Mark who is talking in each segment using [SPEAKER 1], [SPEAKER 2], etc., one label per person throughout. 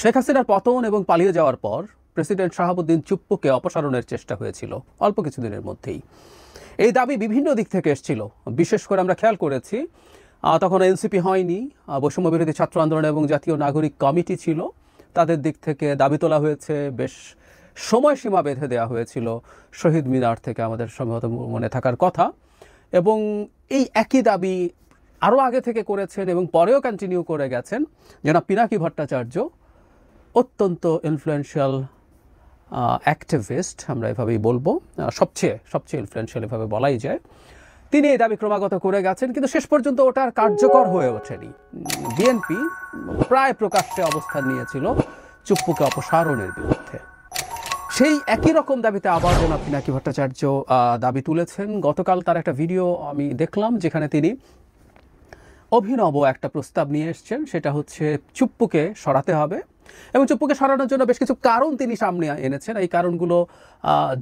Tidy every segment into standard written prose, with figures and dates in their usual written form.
[SPEAKER 1] শেখ হাসিনার পতন এবং পালিয়ে যাওয়ার পর প্রেসিডেন্ট শাহাবুদ্দিন চুপ্পুকে অপসারণের চেষ্টা হয়েছিল অল্প কিছুদিনের মধ্যেই। এই দাবি বিভিন্ন দিক থেকে এসেছিল। বিশেষ করে আমরা খেয়াল করেছি তখন এনসিপি হয়নি, বৈষম্য বিরোধী ছাত্র আন্দোলন এবং জাতীয় নাগরিক কমিটি ছিল, তাদের দিক থেকে দাবি তোলা হয়েছে, বেশ সময়সীমা বেঁধে দেওয়া হয়েছিল শহীদ মিনার থেকে, আমাদের সম্ভবত মনে থাকার কথা। এবং এই একই দাবি আরও আগে থেকে করেছেন এবং পরেও কন্টিনিউ করে গেছেন জনাব পিনাকি ভট্টাচার্য, অত্যন্ত ইনফ্লুয়েন্সিয়াল অ্যাক্টিভিস্ট, আমরা এভাবেই বলবো, সবচেয়ে ইনফ্লুয়েন্সিয়াল এভাবে বলাই যায়। তিনি এই দাবি ক্রমাগত করে গেছেন, কিন্তু শেষ পর্যন্ত ওটা আর কার্যকর হয়ে ওঠেনি। বিএনপি প্রায় প্রকাশ্যে অবস্থান নিয়েছিল চুপ্পুকে অপসারণের বিরুদ্ধে। সেই একই রকম দাবিতে আবার জনাব পিনাকি ভট্টাচার্য দাবি তুলেছেন। গতকাল তার একটা ভিডিও আমি দেখলাম যেখানে তিনি অভিনব একটা প্রস্তাব নিয়ে এসছেন, সেটা হচ্ছে চুপ্পুকে সরাতে হবে এবং চুপ্পুকে সরানোর জন্য বেশ কিছু কারণ তিনি সামনে এনেছেন। এই কারণগুলো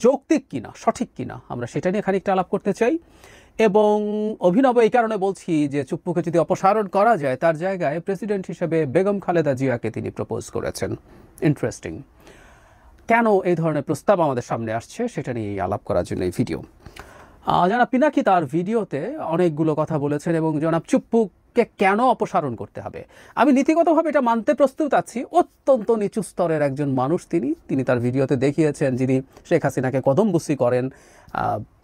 [SPEAKER 1] যৌক্তিক কিনা, সঠিক কিনা, আমরা সেটা নিয়ে খানিকটা আলাপ করতে চাই। এবং অভিনব এই কারণে বলছি যে চুপ্পুকে যদি অপসারণ করা যায়, তার জায়গায় প্রেসিডেন্ট হিসেবে বেগম খালেদা জিয়াকে তিনি প্রপোজ করেছেন। ইন্টারেস্টিং। কেন এই ধরনের প্রস্তাব আমাদের সামনে আসছে সেটা নিয়ে আলাপ করার জন্য এই ভিডিও। জনাব পিনাকি তার ভিডিওতে অনেকগুলো কথা বলেছেন এবং জনাব চুপ্পুকে কেন অপসারণ করতে হবে, আমি নীতিগতভাবে এটা মানতে প্রস্তুত আছি। অত্যন্ত নিচু স্তরের একজন মানুষ তিনি তার ভিডিওতে দেখিয়েছেন যিনি শেখ হাসিনাকে কদমবুসি করেন,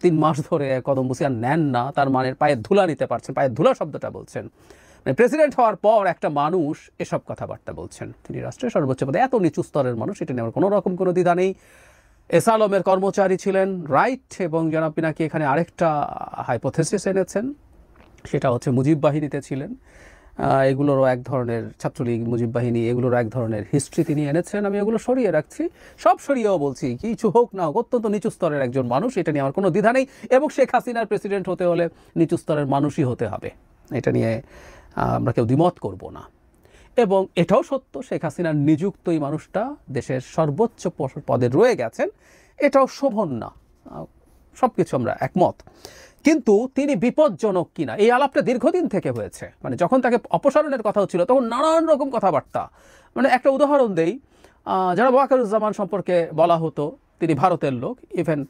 [SPEAKER 1] 3 মাস ধরে কদমবুসি আর নেন না, তার মানের পায়ের ধুলা নিতে পারছেন, পায়ের ধুলা শব্দটা বলছেন। মানে প্রেসিডেন্ট হওয়ার পর একটা মানুষ এসব কথাবার্তা বলছেন, তিনি রাষ্ট্রের সর্বোচ্চ পদে, এত নিচু স্তরের মানুষ, এটা নিয়ে আমার কোনো রকম কোনো দ্বিধা নেই। এস আলমের কর্মচারী ছিলেন, রাইট। এবং জনাব পিনাকি এখানে আরেকটা হাইপোথেসিস এনেছেন, সেটা হচ্ছে মুজিব বাহিনীতে ছিলেন। এগুলোরও এক ধরনের, ছাত্রলীগ, মুজিব বাহিনী, এগুলোর এক ধরনের হিস্ট্রি তিনি এনেছেন। আমি এগুলো সরিয়ে রাখছি, সব সরিয়েও বলছি কিছু হোক না হোক অত্যন্ত নিচু স্তরের একজন মানুষ, এটা নিয়ে আমার কোনো দ্বিধা নেই। এবং শেখ হাসিনার প্রেসিডেন্ট হতে হলে নিচু স্তরের মানুষই হতে হবে, এটা নিয়ে আমরা কেউ দ্বিমত করব না। এবং এটাও সত্য, শেখ হাসিনার নিযুক্ত এই মানুষটা দেশের সর্বোচ্চ পদে রয়ে গেছেন, এটাও শোভন না, সব কিছু আমরা একমত। কিন্তু তিনি বিপজ্জনক কিনা এই আলাপটা দীর্ঘদিন থেকে হয়েছে। মানে যখন তাকে অপসারণের কথা হচ্ছিল তখন নানান রকম কথাবার্তা, মানে একটা উদাহরণ দেই, যারা ওয়াকারুজ্জামান সম্পর্কে বলা হতো তিনি ভারতের লোক। ইভেন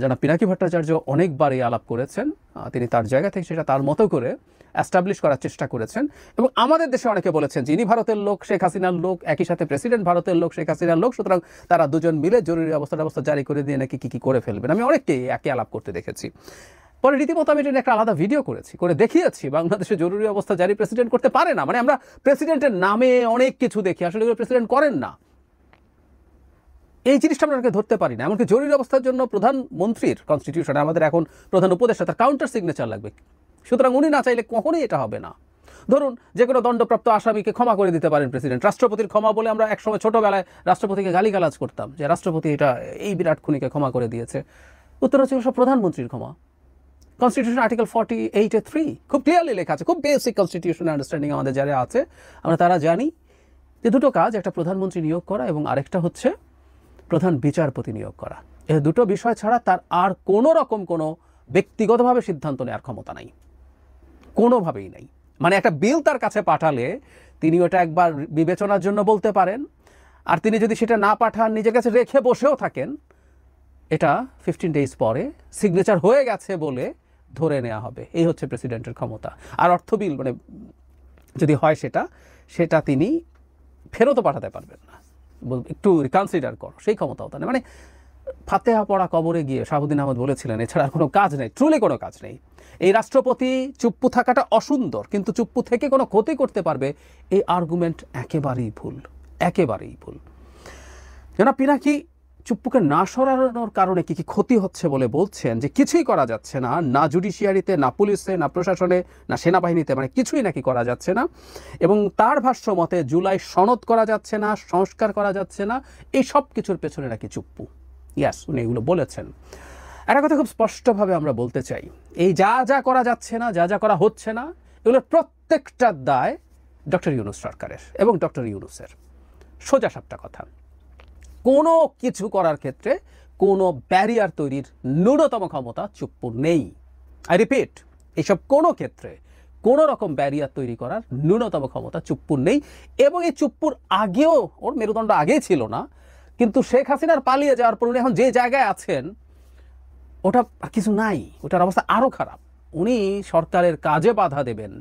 [SPEAKER 1] যারা পিনাকি ভট্টাচার্য অনেকবার এই আলাপ করেছেন, তিনি তার জায়গা থেকে সেটা তার মতো করে অ্যাস্টাবলিশ করার চেষ্টা করেছেন। এবং আমাদের দেশে অনেকে বলেছেন যে ইনি ভারতের লোক, শেখ হাসিনার লোক, একই সাথে প্রেসিডেন্ট ভারতের লোক, শেখ হাসিনার লোক, সুতরাং তারা দুজন মিলে জরুরি অবস্থা জারি করে দিয়ে নাকি কী করে ফেলবেন। আমি অনেককেই একই আলাপ করতে দেখেছি। পরে রীতিমতো আমি এটা একটা আলাদা ভিডিও করে দেখিয়েছি বাংলাদেশে জরুরি অবস্থা জারি প্রেসিডেন্ট করতে পারে না। মানে আমরা প্রেসিডেন্টের নামে অনেক কিছু দেখি, আসলে এগুলো প্রেসিডেন্ট করেন না, এই জিনিসটা আমরা ধরতে পারি না। এমনকি জরুরি অবস্থার জন্য প্রধানমন্ত্রীর কনস্টিটিউশনে আমাদের এখন প্রধান উপদেষ্টা, তার কাউন্টার সিগনেচার লাগবে, সুতরাং উনি না চাইলে কখনোই এটা হবে না। ধরুন যে কোনো দণ্ডপ্রাপ্ত আসামিকে ক্ষমা করে দিতে পারেন প্রেসিডেন্ট। রাষ্ট্রপতির ক্ষমা বলে আমরা একসময় ছোটোবেলায় রাষ্ট্রপতিকে গালিগালাজ করতাম যে রাষ্ট্রপতি এটা এই বিরাট খুনিকে ক্ষমা করে দিয়েছে। উত্তর হচ্ছে সব প্রধানমন্ত্রীর ক্ষমা। কনস্টিটিউশন আর্টিকেল 48(3 খুব ক্লিয়ারলি লেখা আছে, খুব বেসিক কনস্টিটিউশন আন্ডারস্ট্যান্ডিং আমাদের যারা আছে আমরা তারা জানি যে দুটো কাজ, একটা প্রধানমন্ত্রী নিয়োগ করা এবং আরেকটা হচ্ছে প্রধান বিচারপতি নিয়োগ করা। এই দুটো বিষয় ছাড়া তার আর কোনো রকম কোনো ব্যক্তিগতভাবে সিদ্ধান্ত নেওয়ার ক্ষমতা নাই, কোনোভাবেই নাই। মানে একটা বিল তার কাছে পাঠালে তিনি ওটা একবার বিবেচনার জন্য বলতে পারেন, আর তিনি যদি সেটা না পাঠান, নিজের কাছে রেখে বসেও থাকেন, এটা 15 ডেজ পরে সিগনেচার হয়ে গেছে বলে ধরে নেওয়া হবে। এই হচ্ছে প্রেসিডেন্টের ক্ষমতা। আর অর্থ বিল মানে যদি হয় সেটা তিনি ফেরতও পাঠাতে পারবেন না, একটু রিকনসিডার করো, সেই ক্ষমতাও তার। মানে ফাতেহা পড়া কবরে গিয়ে শাহাবুদ্দিন আহমদ বলেছিলেন এছাড়া আর কোনো কাজ নেই, ট্রুলি কোনো কাজ নেই। এই রাষ্ট্রপতি চুপ্পু থাকাটা অসুন্দর, কিন্তু চুপ্পু থেকে কোনো ক্ষতি করতে পারবে এই আর্গুমেন্ট একেবারেই ভুল, একেবারেই ভুল। জনাব পিনাকি চুপ্পুকে না সরানোর কারণে কি ক্ষতি হচ্ছে বলে বলছেন যে কিছুই করা যাচ্ছে না, না জুডিশিয়ারিতে, না পুলিশে, না প্রশাসনে, না সেনাবাহিনীতে, মানে কিছুই নাকি করা যাচ্ছে না। এবং তার ভাষ্য মতে জুলাই সনদ করা যাচ্ছে না, সংস্কার করা যাচ্ছে না, এই সব কিছুর পেছনে নাকি চুপ্পু। ইয়াস, উনি এগুলো বলেছেন। একটা কথা খুব স্পষ্টভাবে আমরা বলতে চাই, এই যা করা যাচ্ছে না, যা করা হচ্ছে না, এগুলোর প্রত্যেকটার দায় ডক্টর ইউনূস সরকারের এবং ডক্টর ইউনূসের। সোজা সাপটা কথা, কোনো কিছু করার ক্ষেত্রে কোনো ব্যারিয়ার তৈরির ন্যূনতম ক্ষমতা চুপ্পুর নেই। আই রিপিট, এইসব কোনো ক্ষেত্রে কোনো রকম ব্যারিয়ার তৈরি করার ন্যূনতম ক্ষমতা চুপ্পুর নেই। এবং এই চুপ্পুর আগেও ওর মেরুদণ্ড আগেই ছিল না, কিন্তু শেখ হাসিনার পালিয়ে যাওয়ার পর উনি এখন যে জায়গায় আছেন ওটা কিছু নাই, ওটার অবস্থা আরও খারাপ। উনি সরকারের কাজে বাধা দেবেন,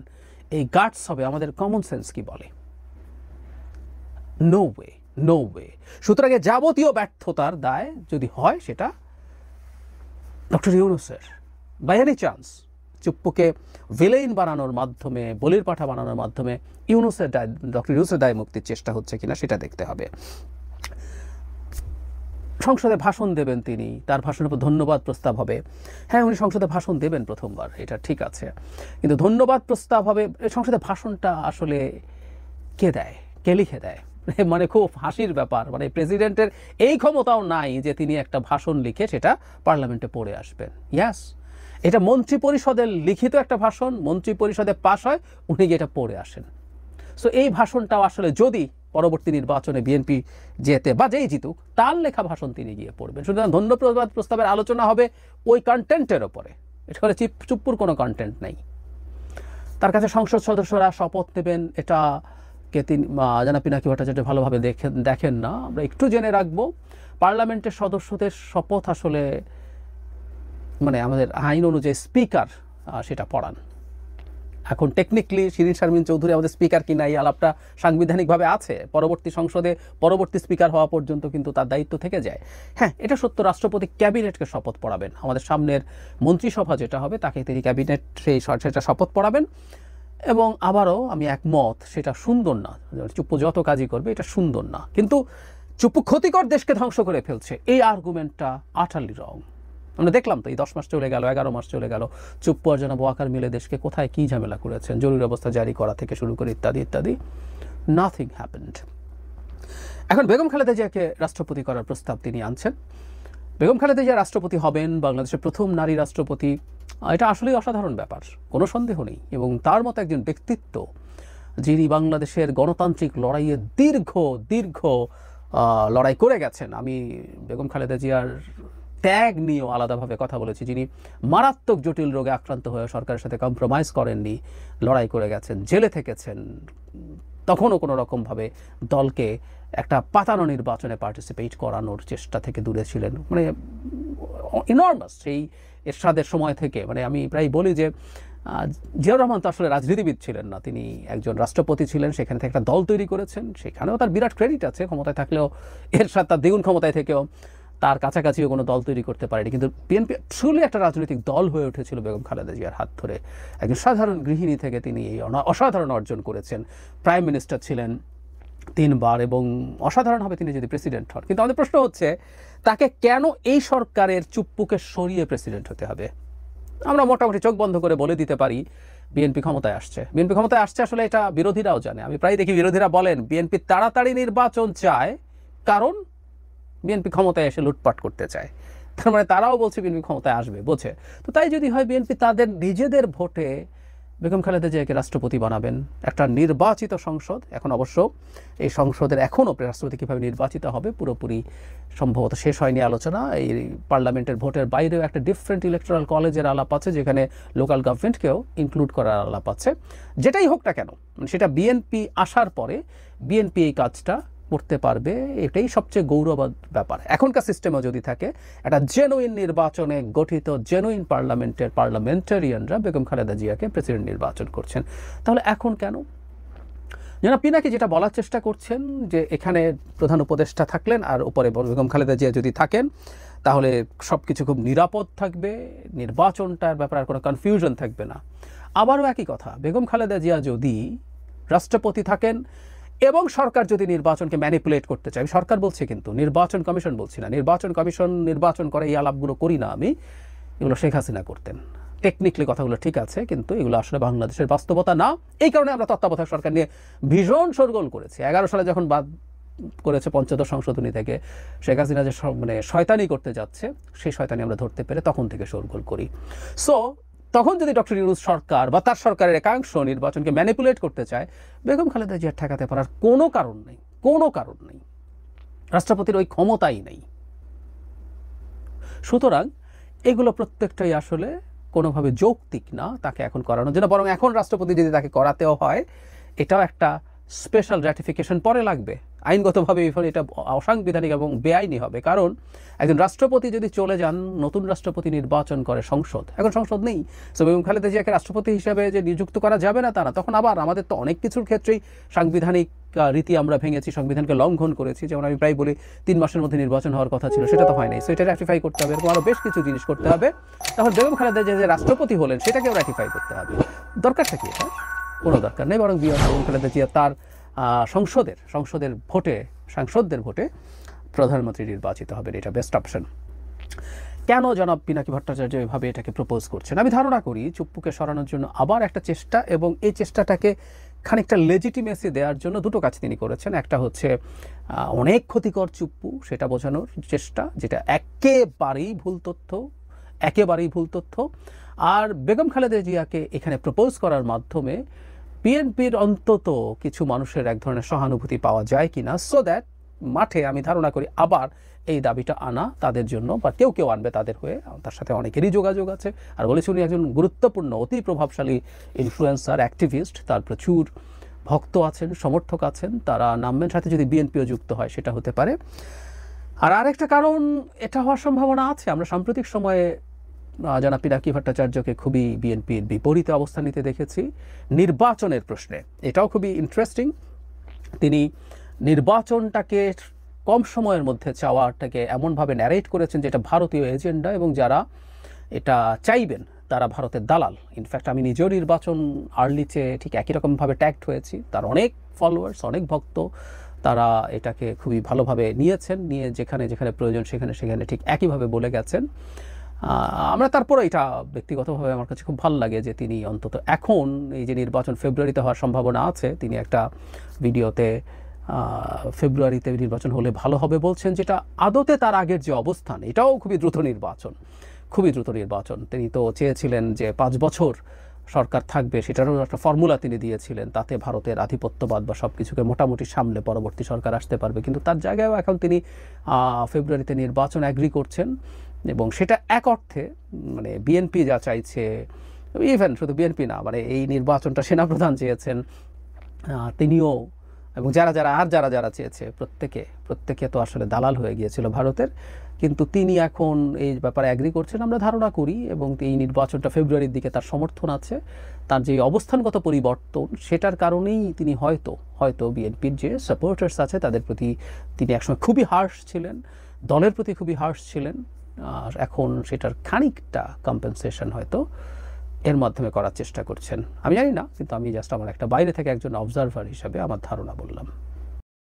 [SPEAKER 1] এই গাটস হবে আমাদের কমন সেন্স কি বলে? No way, no way. সুতরাং যাবতীয় ব্যর্থতার দায় যদি হয় সেটা ডক্টর ইউনূসের। বাই এনি চান্স চুপ্পুকে ভিলেইন বানানোর মাধ্যমে, বলির পাঠা বানানোর মাধ্যমে ডক্টর ইউনূসের দায় মুক্তির চেষ্টা হচ্ছে কিনা সেটা দেখতে হবে। সংসদে ভাষণ দেবেন তিনি, তার ভাষণের উপর ধন্যবাদ প্রস্তাব হবে। হ্যাঁ, উনি সংসদে ভাষণ দেবেন প্রথমবার, এটা ঠিক আছে, কিন্তু ধন্যবাদ প্রস্তাব হবে। সংসদে ভাষণটা আসলে কে দেয়, কে লিখে দেয়? মানে খুব হাসির ব্যাপার, মানে প্রেসিডেন্টের এই ক্ষমতাও নাই যে তিনি একটা ভাষণ লিখে সেটা পার্লামেন্টে পড়ে আসবেন। ইয়াস, এটা মন্ত্রী পরিষদের লিখিত একটা ভাষণ, মন্ত্রী পরিষদে পাশ হয়, উনি গিয়ে এটা পড়ে আসেন। সো এই ভাষণটাও আসলে যদি পরবর্তী নির্বাচনে বিএনপি যেতে বা যেই জিতুক, তার লেখা ভাষণ তিনি গিয়ে পড়বেন। সুতরাং ধন্যবাদ প্রস্তাবের আলোচনা হবে ওই কন্টেন্টের ওপরে, এখানে চুপ্পুর কোনো কন্টেন্ট নেই। তার কাছে সংসদ সদস্যরা শপথ নেবেন, এটা কে তিনি জনাব পিনাকি ভট্টাচার্য ভালোভাবে দেখেন না। আমরা একটু জেনে রাখবো, পার্লামেন্টের সদস্যদের শপথ আসলে মানে আমাদের আইন অনুযায়ী স্পিকার সেটা পড়ান। এখন টেকনিক্যালি শিরিন শারমিন চৌধুরী আমাদের স্পিকার কিনা এই আলাপটা সাংবিধানিকভাবে আছে, পরবর্তী সংসদে পরবর্তী স্পিকার হওয়া পর্যন্ত কিন্তু তার দায়িত্ব থেকে যায়। হ্যাঁ, এটা সত্য, রাষ্ট্রপতি ক্যাবিনেটকে শপথ পড়াবেন। আমাদের সামনের মন্ত্রিসভা যেটা হবে তাকে তিনি ক্যাবিনেট সেটা শপথ পড়াবেন। এবং আবারও আমি একমত, সেটা সুন্দর না, চুপ্পু যত কাজই করবে এটা সুন্দর না, কিন্তু চুপ্পু ক্ষতিকর দেশকে ধ্বংস করে ফেলছে এই আর্গুমেন্টটা আটারলি রং। আমরা দেখলাম তো এই 10 মাস চলে গেল, 11 মাস চলে গেল, চুপ্পু আর জনাব ওয়াকার মিলে দেশকে কোথায় কী ঝামেলা করেছেন, জরুরি অবস্থা জারি করা থেকে শুরু করে ইত্যাদি ইত্যাদি, নাথিং হ্যাপেন্ড। এখন বেগম খালেদা জিয়াকে রাষ্ট্রপতি করার প্রস্তাব তিনি আনছেন। বেগম খালেদা জিয়া রাষ্ট্রপতি হবেন, বাংলাদেশের প্রথম নারী রাষ্ট্রপতি, এটা আসলেই অসাধারণ ব্যাপার, কোনো সন্দেহ নেই। এবং তার মতো একজন ব্যক্তিত্ব যিনি বাংলাদেশের গণতান্ত্রিক লড়াইয়ে দীর্ঘ লড়াই করে গেছেন। আমি বেগম খালেদা জিয়ার ত্যাগ নিয়েও আলাদাভাবে কথা বলেছি, যিনি মারাত্মক জটিল রোগে আক্রান্ত হয়ে সরকারের সাথে কম্প্রোমাইজ করেননি, লড়াই করে গেছেন, জেলে থেকেছেন, তখনও কোনো রকমভাবে দলকে একটা পাতানো নির্বাচনে পার্টিসিপেট করানোর চেষ্টা থেকে দূরে ছিলেন। মানে ইনর্মাস সেই এরশাদের সময় থেকে, মানে আমি প্রায় বলি যে জিয়াউর রহমান তো আসলে রাজনীতিবিদ ছিলেন না, তিনি একজন রাষ্ট্রপতি ছিলেন, সেখানে থেকে একটা দল তৈরি করেছেন, সেখানেও তার বিরাট ক্রেডিট আছে, ক্ষমতায় থাকলেও এরশাদ তার দ্বিগুণ ক্ষমতায় থেকেও তার কাছাকাছিও কোনো দল তৈরি করতে পারেনি। কিন্তু বিএনপি ট্রুলি একটা রাজনৈতিক দল হয়ে উঠেছিল বেগম খালেদা জিয়ার হাত ধরে। একজন সাধারণ গৃহিণী থেকে তিনি এই অসাধারণ অর্জন করেছেন, প্রাইম মিনিস্টার ছিলেন 3 বার, এবং অসাধারণ হবে তিনি যদি প্রেসিডেন্ট হন। কিন্তু আমাদের প্রশ্ন হচ্ছে, তাকে কেন এই সরকারের চুপ্পুকে সরিয়ে প্রেসিডেন্ট হতে হবে? আমরা মোটামুটি চোখ বন্ধ করে বলে দিতে পারি বিএনপি ক্ষমতায় আসছে। বিএনপি ক্ষমতায় আসছে আসলে এটা বিরোধীরাও জানে। আমি প্রায় দেখি বিরোধীরা বলেন বিএনপি তাড়াতাড়ি নির্বাচন চায় কারণ বিএনপি ক্ষমতায় এসে লুটপাট করতে চায়। তার মানে তারাও বলছে বিএনপি ক্ষমতায় আসবে, বোঝে। তো তাই যদি হয় বিএনপি তাদের নিজেদের ভোটে বেগম খালেদা জিয়াকে রাষ্ট্রপতি বানাবেন, একটা নির্বাচিত সংসদ, এখন অবশ্য এই সংসদের এখনও রাষ্ট্রপতি কীভাবে নির্বাচিত হবে পুরোপুরি সম্ভবত শেষ হয়নি আলোচনা। এই পার্লামেন্টের ভোটের বাইরেও একটা ডিফারেন্ট ইলেকট্রাল কলেজের আলাপ আছে, যেখানে লোকাল গভর্নমেন্টকেও ইনক্লুড করার আলাপ আছে। যেটাই হোক না কেন, সেটা বিএনপি আসার পরে বিএনপি এই কাজটা করতে পারবে, এটাই সবচেয়ে গৌরবের ব্যাপার। এখনকার সিস্টেমও যদি থাকে, একটা জেনুইন নির্বাচনে গঠিত জেনুইন পার্লামেন্টারিয়ানরা বেগম খালেদা জিয়াকে প্রেসিডেন্ট নির্বাচন করছেন, তাহলে এখন কেন? জনাব পিনাকি যেটা বলার চেষ্টা করছেন যে এখানে প্রধান উপদেষ্টা থাকলেন আর উপরে বেগম খালেদা জিয়া যদি থাকেন তাহলে সব কিছু খুব নিরাপদ থাকবে, নির্বাচনটার ব্যাপারে আর কোনো কনফিউশন থাকবে না। আবারও একই কথা, বেগম খালেদা জিয়া যদি রাষ্ট্রপতি থাকেন এবং সরকার যদি নির্বাচনকে ম্যানিপুলেট করতে চায়, সরকার বলছে কিন্তু, নির্বাচন কমিশন বলছি না, নির্বাচন কমিশন নির্বাচন করে এই আলাপগুলো করি না আমি, এগুলো শেখ হাসিনা করতেন। টেকনিক্যালি কথাগুলো ঠিক আছে, কিন্তু এগুলো আসলে বাংলাদেশের বাস্তবতা না। এই কারণে আমরা তত্ত্বাবধায়ক সরকার নিয়ে ভীষণ শোরগোল করেছি। 11 সালে যখন বাদ করেছে পঞ্চদশ সংশোধনী থেকে, শেখ হাসিনা যে মানে শয়তানি করতে যাচ্ছে, সেই শয়তানি আমরা ধরতে পেরে তখন থেকে শোরগোল করি। সো তখন যদি ডক্টর ইউনূস সরকার বা তার সরকারের একাংশ নির্বাচনকে ম্যানিপুলেট করতে চায়, বেগম খালেদা জিয়া ঠেকাতে পারার কোনো কারণ নেই, কোনো কারণ নেই। রাষ্ট্রপতির ওই ক্ষমতাই নেই। সুতরাং এগুলো প্রত্যেকটাই আসলে কোনোভাবে যৌক্তিক না তাকে এখন করানোর জন্য। বরং এখন রাষ্ট্রপতি যদি তাকে করাতেও হয়, এটাও একটা স্পেশাল র্যাটিফিকেশন পরে লাগবে আইনগতভাবে, এটা অসাংবিধানিক এবং বেআইনি হবে। কারণ একজন রাষ্ট্রপতি যদি চলে যান, নতুন রাষ্ট্রপতি নির্বাচন করে সংসদ, এখন সংসদ নেই, সো বেগম খালেদা জিয়াকে রাষ্ট্রপতি হিসেবে যে নিযুক্ত করা যাবে না তা না। তখন আবার আমাদের তো অনেক কিছুর ক্ষেত্রেই সাংবিধানিক রীতি আমরা ভেঙেছি, সংবিধানকে লঙ্ঘন করেছি। যেমন আমি প্রায় বলি 3 মাসের মধ্যে নির্বাচন হওয়ার কথা ছিল, সেটা তো হয় নাই, সো এটা র্যাটিফাই করতে হবে। এরকম আরও বেশ কিছু জিনিস করতে হবে। তখন বেগম খালেদা জিয়া যে রাষ্ট্রপতি হলেন সেটাকেও র্যাটিফাই করতে হবে। দরকারটা কি? এটা কোনো দরকার নেই, বরং বেগম খালেদা জিয়া তার সাংসদদের ভোটে প্রধানমন্ত্রী নির্বাচিত হবেন, এটা বেস্ট অপশন। কেন জনাব পিনাকি ভট্টাচার্য এভাবে এটাকে প্রপোজ করছেন? আমি ধারণা করি চুপ্পুকে সরানোর জন্য আবার একটা চেষ্টা, এবং এই চেষ্টাটাকে খানিকটা লেজিটিমেসি দেওয়ার জন্য দুটো কাজ তিনি করেছেন। একটা হচ্ছে অনেক ক্ষতিকর চুপ্পু, সেটা বোঝানোর চেষ্টা, যেটা একেবারেই ভুল তথ্য। আর বেগম খালেদা জিয়াকে এখানে প্রপোজ করার মাধ্যমে বিএনপির অন্তত কিছু মানুষের এক ধরনের সহানুভূতি পাওয়া যায় কিনা, সো দ্যাট মাঠে আমি ধারণা করি আবার এই দাবিটা আনা তাদের জন্য, বা কেউ আনবে তাদের হয়ে। তার সাথে অনেকেরই যোগাযোগ আছে। আর বলেছি উনি একজন গুরুত্বপূর্ণ, অতি প্রভাবশালী ইনফ্লুয়েন্সার, অ্যাক্টিভিস্ট, তার প্রচুর ভক্ত আছেন, সমর্থক আছেন, তারা নামবেন। সাথে যদি বিএনপিও যুক্ত হয় সেটা হতে পারে। আর আরেকটা কারণ এটা হওয়ার সম্ভাবনা আছে, আমরা সাম্প্রতিক সময়ে জনাব পিনাকি ভট্টাচার্যকে খুবই বিএনপির বিপরীতে অবস্থান নিতে দেখেছি নির্বাচনের প্রশ্নে। এটাও খুবই ইন্টারেস্টিং। তিনি নির্বাচনটাকে কম সময়ের মধ্যে চাওয়াটাকে এমনভাবে ন্যারেট করেছেন যে এটা ভারতীয় এজেন্ডা, এবং যারা এটা চাইবেন তারা ভারতের দালাল। ইনফ্যাক্ট আমি নিজেও নির্বাচন আর্লিতে ঠিক একই রকমভাবে ট্যাগড হয়েছি। তার অনেক ফলোয়ার্স, অনেক ভক্ত, তারা এটাকে খুবই ভালোভাবে নিয়ে যেখানে প্রয়োজন সেখানে ঠিক একইভাবে বলে গেছেন। আমরা তারপরে এটা ব্যক্তিগতভাবে আমার কাছে খুব ভালো লাগে যে তিনি অন্তত এখন এই যে নির্বাচন ফেব্রুয়ারিতে হওয়ার সম্ভাবনা আছে, তিনি একটা ভিডিওতে ফেব্রুয়ারিতে নির্বাচন হলে ভালো হবে বলছেন, যেটা আদতে তার আগের যে অবস্থান, এটাও খুবই দ্রুত নির্বাচন। তিনি তো চেয়েছিলেন যে 5 বছর সরকার থাকবে, সেটারও একটা ফর্মুলা তিনি দিয়েছিলেন, তাতে ভারতের আধিপত্যবাদ বা সব কিছুকে মোটামুটি সামলে পরবর্তী সরকার আসতে পারবে। কিন্তু তার জায়গায়ও এখন তিনি ফেব্রুয়ারিতে নির্বাচন অ্যাগ্রি করছেন, এবং সেটা এক অর্থে মানে বিএনপি যা চাইছে, ইভেন শুধু বিএনপি না, মানে এই নির্বাচনটা সেনাপ্রধান চেয়েছেন, তিনিও, এবং যারা চেয়েছে প্রত্যেকে তো আসলে দালাল হয়ে গিয়েছিল ভারতের। কিন্তু তিনি এখন এই ব্যাপারে অ্যাগ্রি করছেন আমরা ধারণা করি, এবং এই নির্বাচনটা ফেব্রুয়ারির দিকে তার সমর্থন আছে। তার যে অবস্থানগত পরিবর্তন, সেটার কারণেই তিনি হয়তো বিএনপির যে সাপোর্টার্স আছে তাদের প্রতি তিনি একসময় খুবই হার্শ ছিলেন, দলের প্রতি খুবই হার্শ ছিলেন, আর এখন সেটার খানিকটা কম্পেনসেশন হয়তো এর মাধ্যমে করার চেষ্টা করছেন। আমি জানি না, কিন্তু আমি জাস্ট আমার একটা বাইরে থেকে একজন অবজারভার হিসাবে আমার ধারণা বললাম।